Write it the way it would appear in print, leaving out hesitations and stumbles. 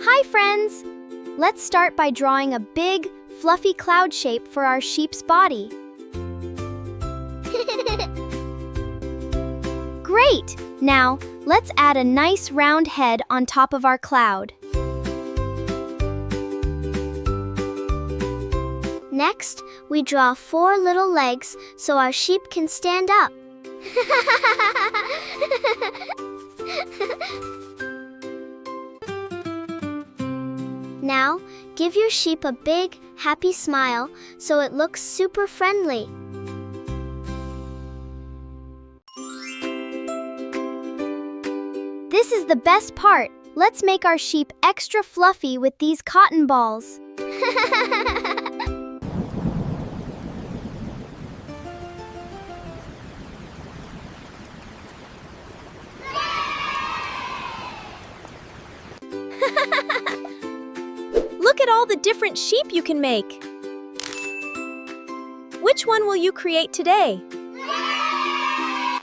Hi friends! Let's start by drawing a big, fluffy cloud shape for our sheep's body. Great! Now, let's add a nice round head on top of our cloud. Next, we draw 4 little legs so our sheep can stand up. Now, give your sheep a big, happy smile so it looks super friendly. This is the best part. Let's make our sheep extra fluffy with these cotton balls. Look at all the different sheep you can make. Which one will you create today?